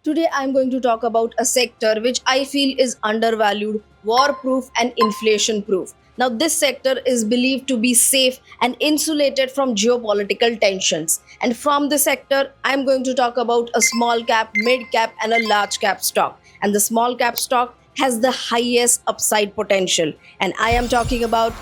Today, I'm going to talk about a sector which I feel is undervalued, war proof, and inflation proof. Now, this sector is believed to be safe and insulated from geopolitical tensions. And from this sector, I'm going to talk about a small cap, mid cap, and a large cap stock. And the small cap stock has the highest upside potential. And I am talking about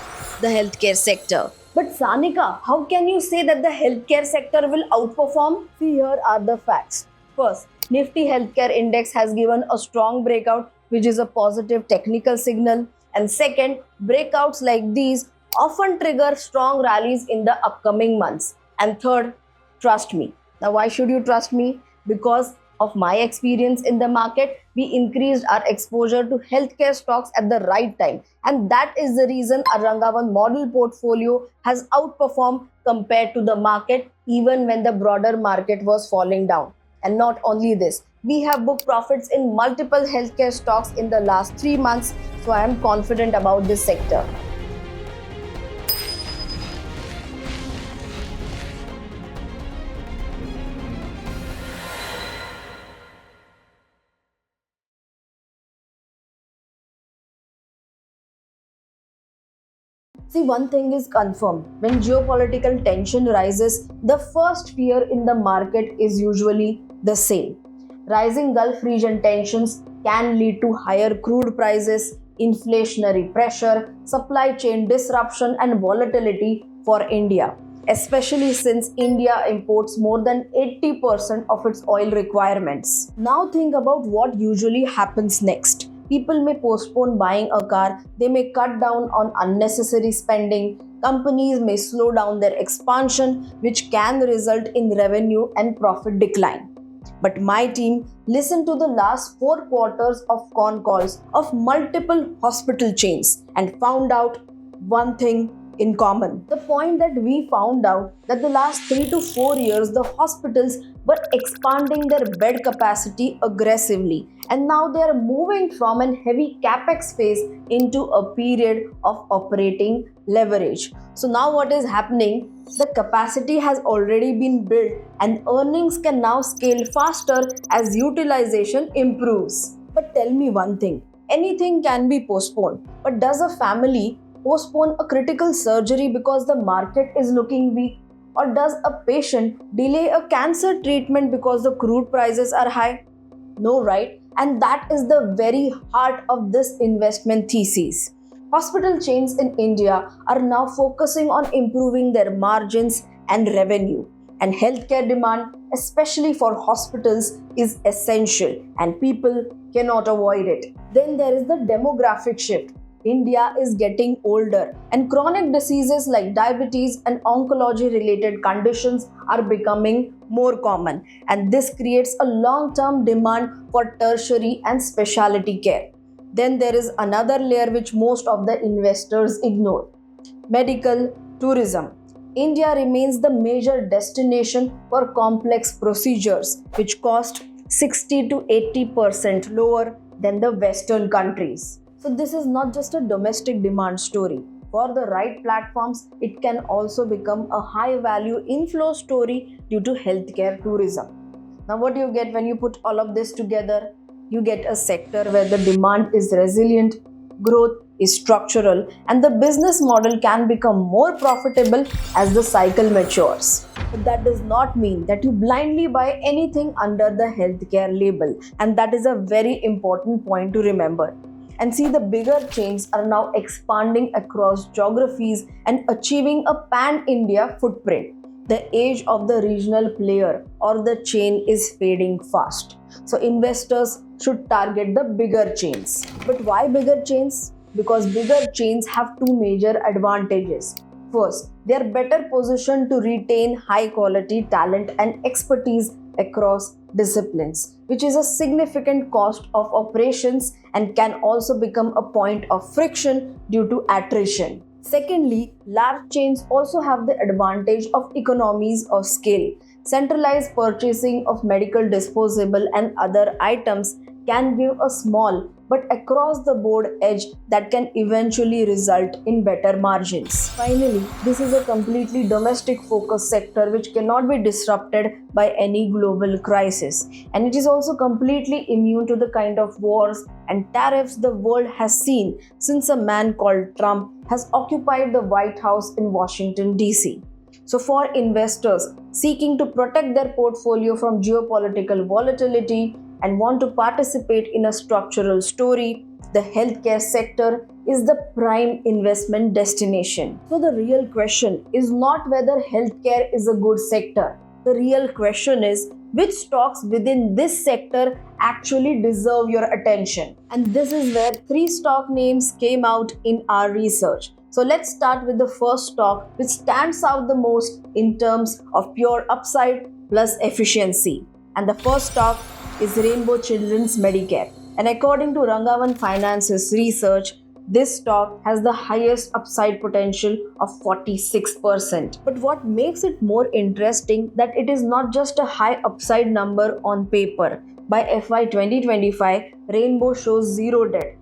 the healthcare sector. But Sanika, how can you say that the healthcare sector will outperform? See, here are the facts. First, Nifty Healthcare Index has given a strong breakout, which is a positive technical signal. And second, breakouts like these often trigger strong rallies in the upcoming months. And third, trust me. Now, why should you trust me? Because of my experience in the market, we increased our exposure to healthcare stocks at the right time. And that is the reason our Rangavan model portfolio has outperformed compared to the market, even when the broader market was falling down. And not only this, we have booked profits in multiple healthcare stocks in the last 3 months. So I am confident about this sector. See, one thing is confirmed. When geopolitical tension rises, the first fear in the market is usually the same. Rising Gulf region tensions can lead to higher crude prices, inflationary pressure, supply chain disruption, and volatility for India, especially since India imports more than 80% of its oil requirements. Now, think about what usually happens next. People may postpone buying a car, they may cut down on unnecessary spending, companies may slow down their expansion, which can result in revenue and profit decline. But my team listened to the last 4 quarters of con calls of multiple hospital chains and found out one thing in common. The point that we found out that the last 3 to 4 years the hospitals were expanding their bed capacity aggressively, and now they are moving from an heavy capex phase into a period of operating leverage. So now what is happening? The capacity has already been built and earnings can now scale faster as utilization improves. But tell me one thing, anything can be postponed, but does a family postpone a critical surgery because the market is looking weak? Or does a patient delay a cancer treatment because the crude prices are high? No, right? And that is the very heart of this investment thesis. Hospital chains in India are now focusing on improving their margins and revenue. And healthcare demand, especially for hospitals, is essential and people cannot avoid it. Then there is the demographic shift. India is getting older, and chronic diseases like diabetes and oncology related conditions are becoming more common. And this creates a long term demand for tertiary and specialty care. Then there is another layer which most of the investors ignore: medical tourism. India remains the major destination for complex procedures, which cost 60 to 80% lower than the Western countries. So, this is not just a domestic demand story. For the right platforms, it can also become a high value inflow story due to healthcare tourism. Now, what do you get when you put all of this together? You get a sector where the demand is resilient, growth is structural, and the business model can become more profitable as the cycle matures. But that does not mean that you blindly buy anything under the healthcare label, and that is a very important point to remember. And see, the bigger chains are now expanding across geographies and achieving a pan India footprint. The age of the regional player or the chain is fading fast. So, investors should target the bigger chains. But why bigger chains? Because bigger chains have two major advantages. First, they are better positioned to retain high quality talent and expertise across disciplines, which is a significant cost of operations and can also become a point of friction due to attrition. Secondly, large chains also have the advantage of economies of scale. Centralized purchasing of medical disposable and other items can give a small but across the board edge that can eventually result in better margins. Finally, this is a completely domestic focused sector which cannot be disrupted by any global crisis, and it is also completely immune to the kind of wars and tariffs the world has seen since a man called Trump has occupied the White House in Washington DC. So, for investors seeking to protect their portfolio from geopolitical volatility and want to participate in a structural story, the healthcare sector is the prime investment destination. So, the real question is not whether healthcare is a good sector. The real question is which stocks within this sector actually deserve your attention. And this is where 3 stock names came out in our research. So let's start with the first stock which stands out the most in terms of pure upside plus efficiency. And the first stock is Rainbow Children's Medicare. And according to Rangavan Finance's research, this stock has the highest upside potential of 46%. But what makes it more interesting that it is not just a high upside number on paper. By FY 2025, Rainbow shows zero debt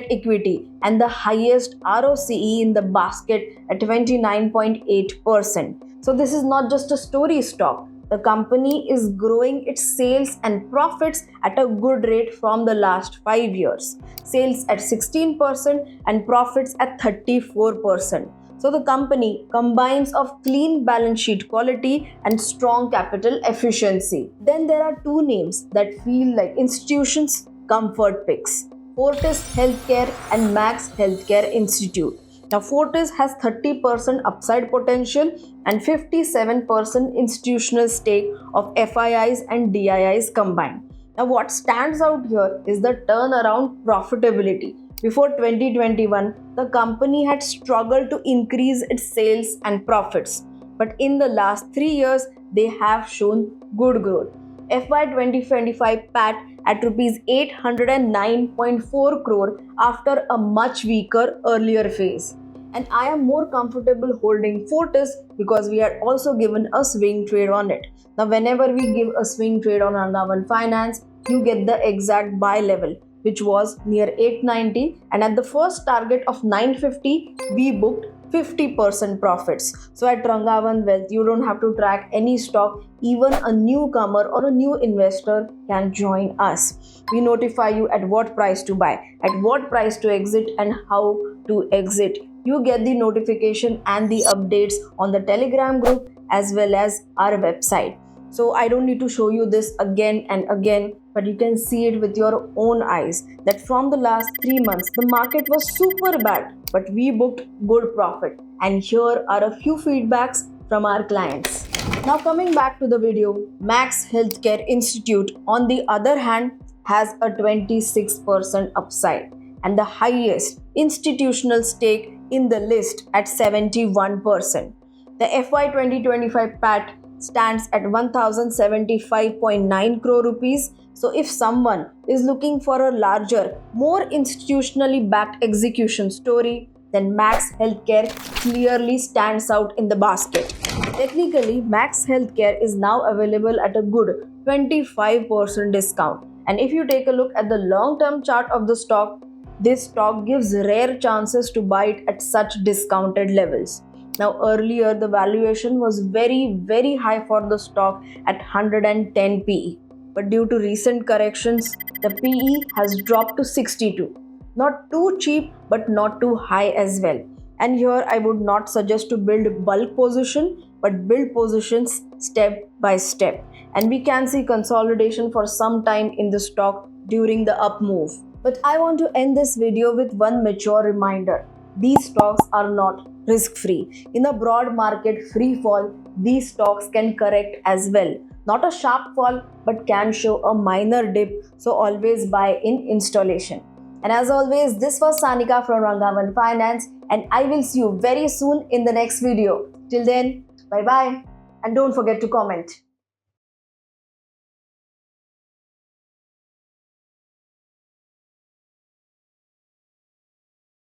equity, and the highest ROCE in the basket at 29.8%. So this is not just a story stock. The company is growing its sales and profits at a good rate from the last 5 years. Sales at 16% and profits at 34%. So the company combines of clean balance sheet quality and strong capital efficiency. Then there are 2 names that feel like institutions' comfort picks: Fortis Healthcare and Max Healthcare Institute. Now, Fortis has 30% upside potential and 57% institutional stake of FIIs and DIIs combined. Now, what stands out here is the turnaround profitability. Before 2021, the company had struggled to increase its sales and profits, but in the last 3 years, they have shown good growth. FY 2025 PAT at Rs 809.4 crore after a much weaker earlier phase. And I am more comfortable holding Fortis because we had also given a swing trade on it. Now, whenever we give a swing trade on Rangavan Finance, you get the exact buy level, which was near 890, and at the first target of 950, we booked 50% profits. So at Rangavan Wealth, you don't have to track any stock. Even a newcomer or a new investor can join us. We notify you at what price to buy, at what price to exit, and how to exit. You get the notification and the updates on the Telegram group as well as our website. So I don't need to show you this again and again, but you can see it with your own eyes that from the last 3 months, the market was super bad, but we booked good profit. And here are a few feedbacks from our clients. Now coming back to the video, Max Healthcare Institute on the other hand has a 26% upside and the highest institutional stake in the list at 71%. The FY 2025 PAT stands at 1075.9 crore rupees. So if someone is looking for a larger, more institutionally backed execution story, then Max Healthcare clearly stands out in the basket. Technically, Max Healthcare is now available at a good 25% discount. And if you take a look at the long-term chart of the stock, this stock gives rare chances to buy it at such discounted levels. Now earlier the valuation was very high for the stock at 110 PE. But due to recent corrections, the PE has dropped to 62. Not too cheap but not too high as well. And here I would not suggest to build bulk position but build positions step by step. And we can see consolidation for some time in the stock during the up move. But I want to end this video with one mature reminder. These stocks are not risk-free. In a broad market free fall, these stocks can correct as well. Not a sharp fall, but can show a minor dip. So always buy in installation. And as always, this was Sanika from Rangavan Finance, and I will see you very soon in the next video. Till then, bye-bye. And don't forget to comment.